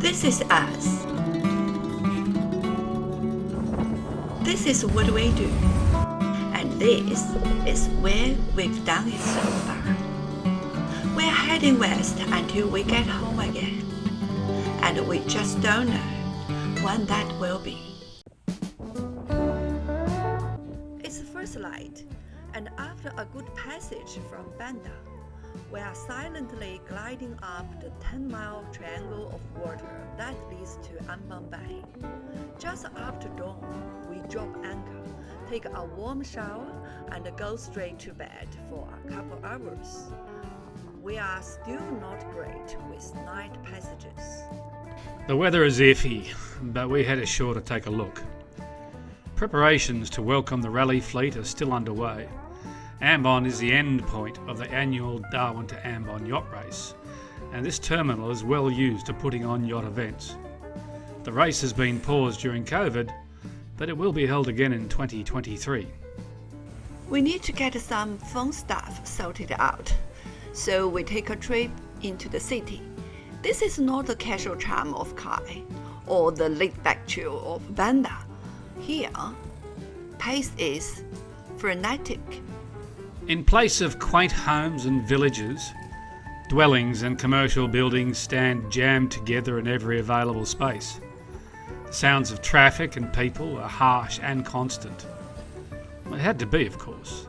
This is us. This is what we do. And this is where we've done it so far. We're heading west until we get home again. And we just don't know when that will be. It's first light, and after a good passage from Banda, we are silently gliding up the 10-mile triangle of water that leads to Ambon Bay. Just after dawn, we drop anchor, take a warm shower, and go straight to bed for a couple hours. We are still not great with night passages. The weather is iffy, but we head ashore to take a look. Preparations to welcome the rally fleet are still underway. Ambon is the end point of the annual Darwin to Ambon yacht race, and this terminal is well used to putting on yacht events. The race has been paused during COVID, but it will be held again in 2023. We need to get some phone stuff sorted out, so we take a trip into the city. This is not the casual charm of Kai or the laid-back chill of Banda. Here, pace is frenetic. In place of quaint homes and villages, dwellings and commercial buildings stand jammed together in every available space. The sounds of traffic and people are harsh and constant. Well, it had to be, of course.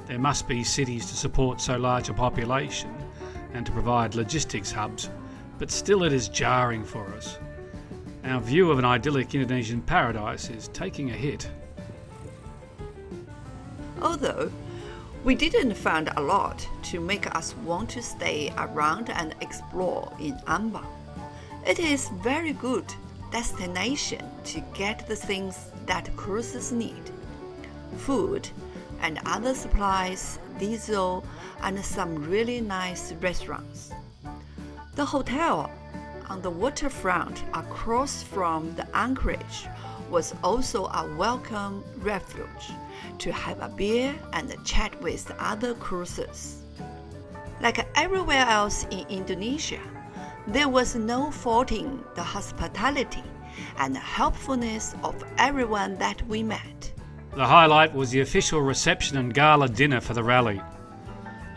There must be cities to support so large a population and to provide logistics hubs, but still it is jarring for us. Our view of an idyllic Indonesian paradise is taking a hit. Although we didn't find a lot to make us want to stay around and explore in Ambon. It is a very good destination to get the things that cruisers need: food and other supplies, diesel, and some really nice restaurants. The hotel on the waterfront across from the anchorage was also a welcome refuge to have a beer and chat with other cruisers. Like everywhere else in Indonesia, there was no faulting the hospitality and helpfulness of everyone that we met. The highlight was the official reception and gala dinner for the rally.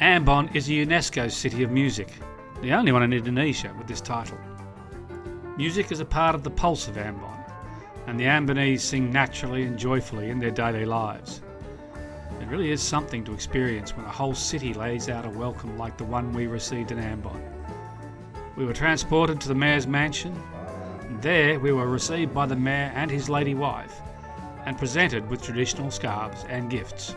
Ambon is a UNESCO City of Music, the only one in Indonesia with this title. Music is a part of the pulse of Ambon, and the Ambonese sing naturally and joyfully in their daily lives. It really is something to experience when a whole city lays out a welcome like the one we received in Ambon. We were transported to the mayor's mansion, and there we were received by the mayor and his lady wife, and presented with traditional scarves and gifts.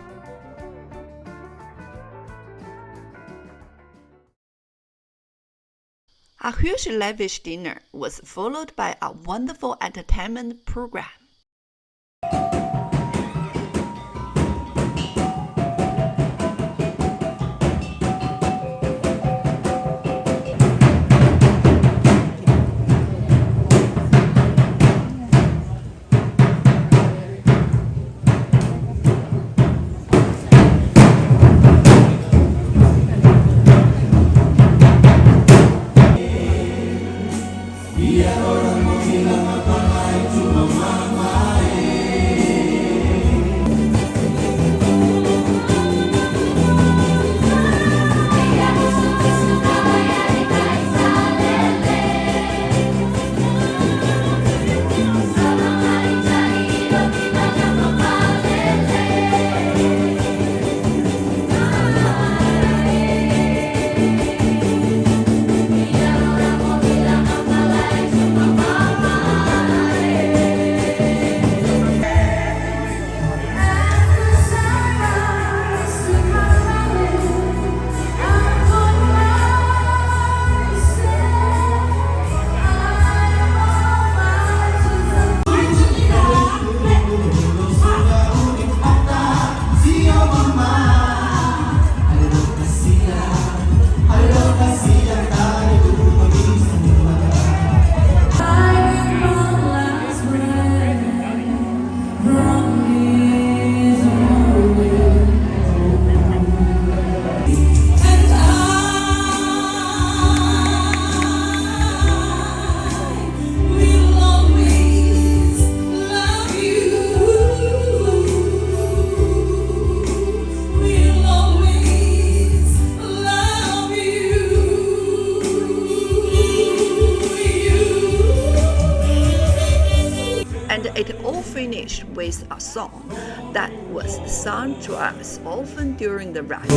A huge lavish dinner was followed by a wonderful entertainment program. finish with a song that was sung to us often during the rally.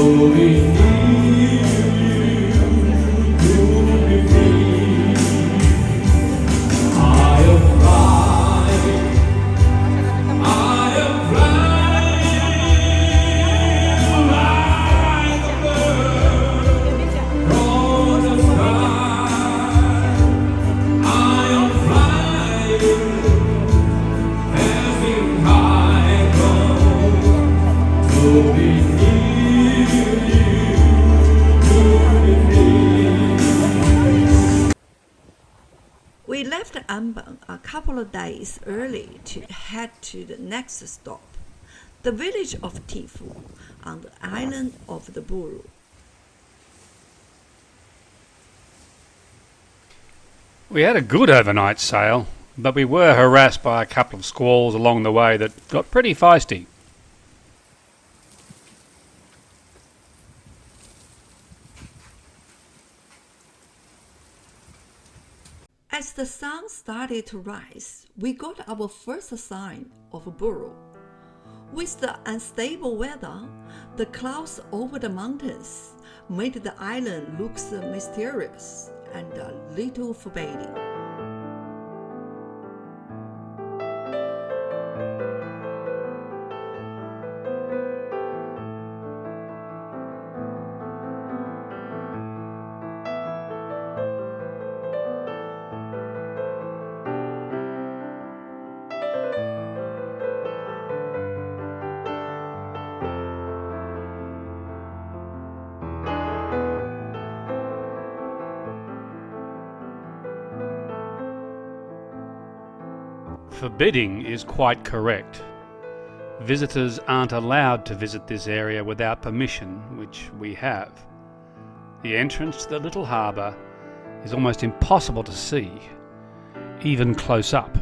We left Ambon a couple of days early to head to the next stop, the village of Tifu on the island of the Buru. We had a good overnight sail, but we were harassed by a couple of squalls along the way that got pretty feisty. As the sun started to rise, we got our first sign of Buru. With the unstable weather, the clouds over the mountains made the island look mysterious and a little forbidding. Forbidding is quite correct. Visitors aren't allowed to visit this area without permission, which we have. The entrance to the little harbour is almost impossible to see, even close up.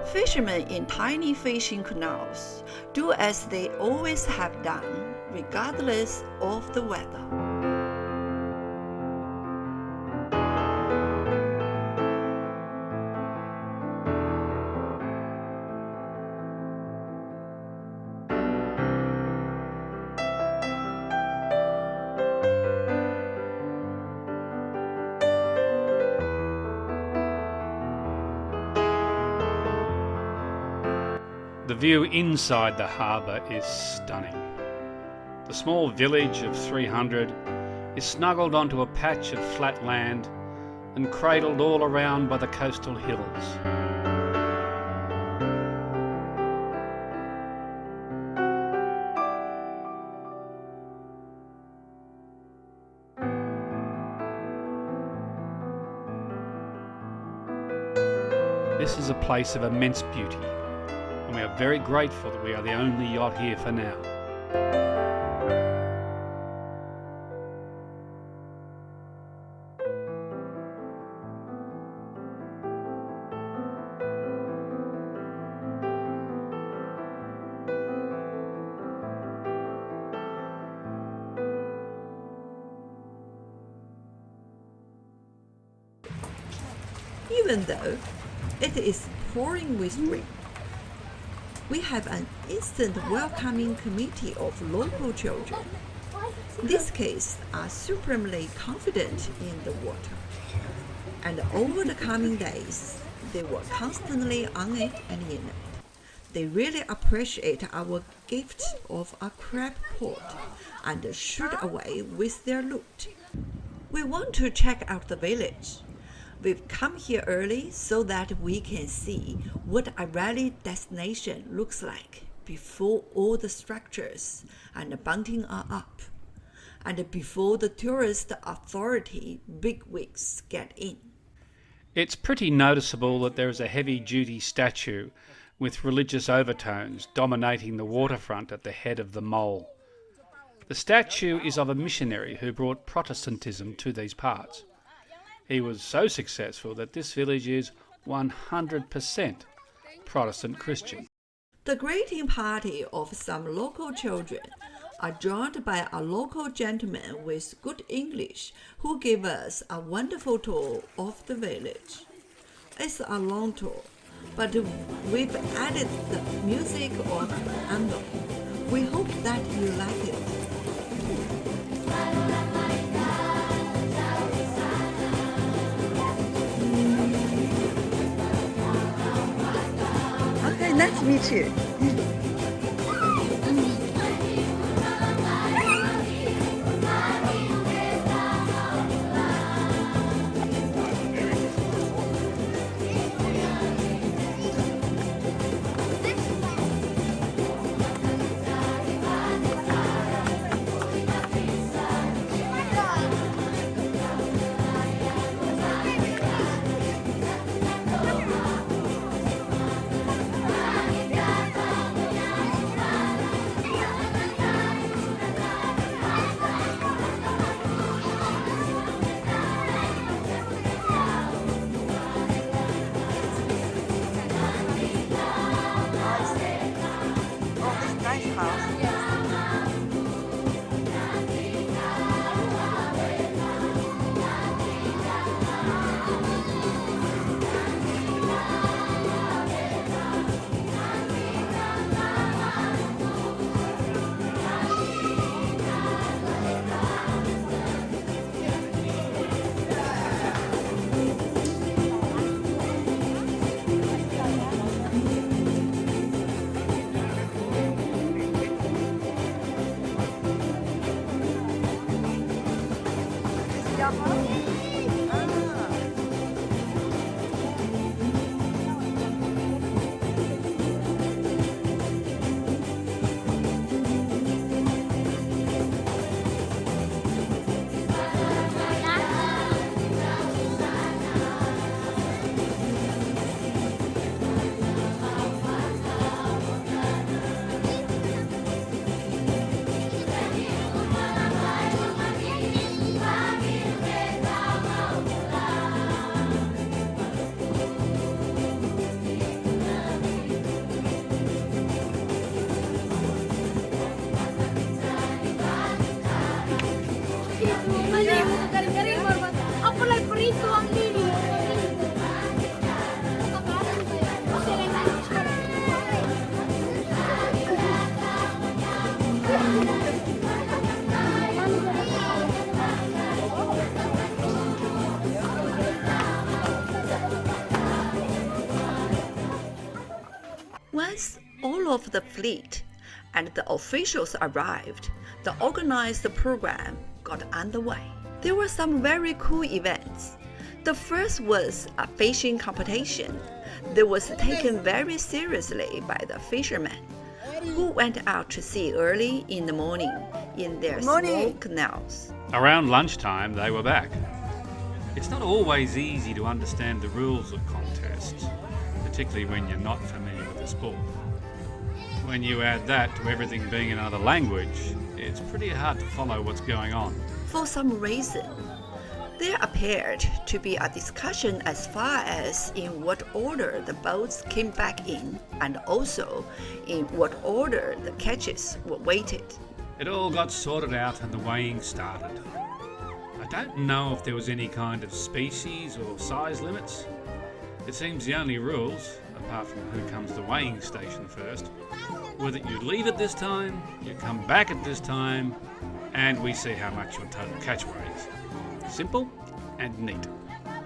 Fishermen in tiny fishing canoes do as they always have done, regardless of the weather. The view inside the harbour is stunning. The small village of 300 is snuggled onto a patch of flat land and cradled all around by the coastal hills. This is a place of immense beauty, and we are very grateful that we are the only yacht here for now. Even though it is pouring with rain, we have an instant welcoming committee of local children. These kids are supremely confident in the water, and over the coming days, they were constantly on it and in it. They really appreciate our gift of a crab pot and shoot away with their loot. We want to check out the village. We've come here early so that we can see what a rally destination looks like before all the structures and bunting are up, and before the tourist authority bigwigs get in. It's pretty noticeable that there is a heavy-duty statue with religious overtones dominating the waterfront at the head of the mole. The statue is of a missionary who brought Protestantism to these parts. He was so successful that this village is 100% Protestant Christian. The greeting party of some local children are joined by a local gentleman with good English who gave us a wonderful tour of the village. It's a long tour, but we've added the music of Ambon. We hope that you like it. Okay, nice to meet you. Once all of the fleet and the officials arrived, the organized program got underway. There were some very cool events. The first was a fishing competition that was taken very seriously by the fishermen, who went out to sea early in the morning in their small canals. Around lunchtime, they were back. It's not always easy to understand the rules of contests, particularly when you're not familiar with the sport. When you add that to everything being in another language, it's pretty hard to follow what's going on. For some reason, there appeared to be a discussion as far as in what order the boats came back in, and also in what order the catches were weighted. It all got sorted out and the weighing started. I don't know if there was any kind of species or size limits. It seems the only rules, apart from who comes to the weighing station first, were that you leave at this time, you come back at this time, and we see how much your total catch weighs. Simple and neat.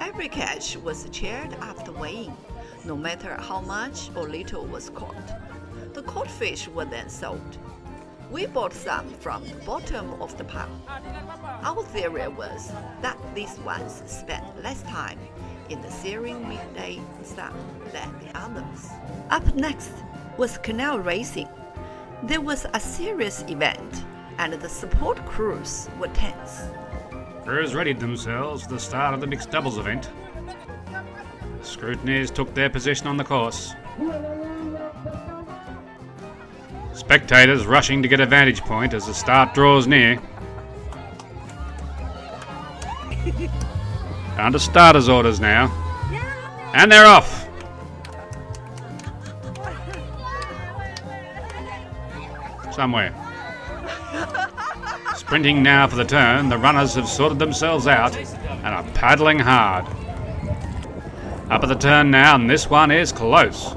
Every catch was cheered after weighing, no matter how much or little was caught. The caught fish were then sold. We bought some from the bottom of the pile. Our theory was that these ones spent less time in the searing midday sun than the others. Up next was canal racing. There was a serious event, and the support crews were tense. Crews readied themselves for the start of the mixed doubles event. The scrutineers took their position on the course. Spectators rushing to get a vantage point as the start draws near. Under starters orders now. And they're off! Somewhere. Sprinting now for the turn, the runners have sorted themselves out and are paddling hard. Up at the turn now, and this one is close.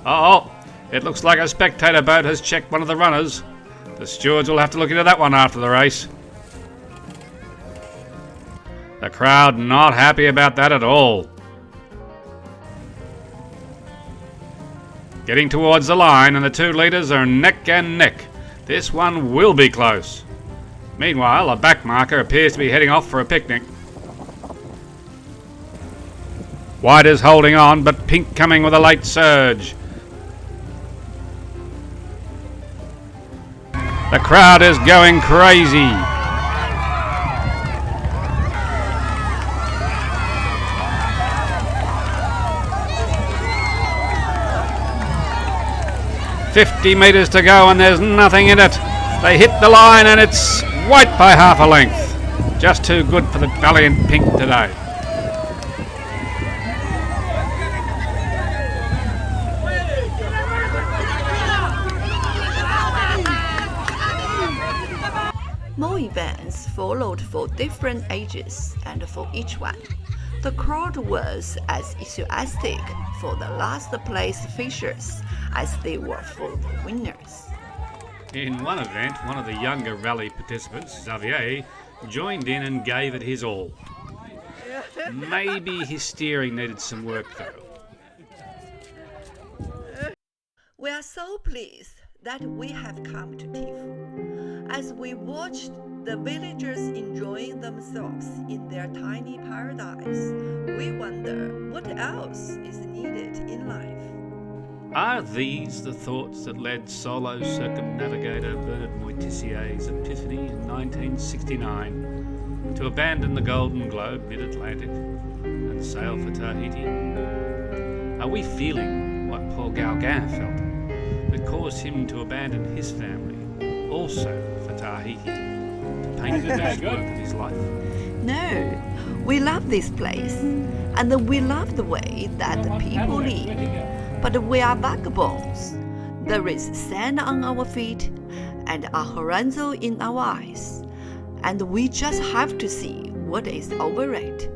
Uh-oh, it looks like a spectator boat has checked one of the runners. The stewards will have to look into that one after the race. The crowd not happy about that at all. Getting towards the line, and the two leaders are neck and neck. This one will be close. Meanwhile, a backmarker appears to be heading off for a picnic. White is holding on, but Pink coming with a late surge. The crowd is going crazy. "50 metres to go and there's nothing in it. They hit the line and it's White by half a length. Just too good for the valiant Pink today." More events followed for different ages, and for each one, the crowd was as enthusiastic for the last place finishers as they were for the winners. In one event, one of the younger rally participants, Xavier, joined in and gave it his all. Maybe his steering needed some work though. We are so pleased that we have come to Tifu. As we watched the villagers enjoying themselves in their tiny paradise, we wonder what else is needed in life. Are these the thoughts that led solo circumnavigator Bernard Moitessier's epiphany in 1969 to abandon the Golden Globe mid-Atlantic and sail for Tahiti? Are we feeling what Paul Gauguin felt that caused him to abandon his family, also for Tahiti, to paint the best work of his life? No, we love this place, and we love the way that the people live. But we are vagabonds. There is sand on our feet and a horizon in our eyes, and we just have to see what is over it.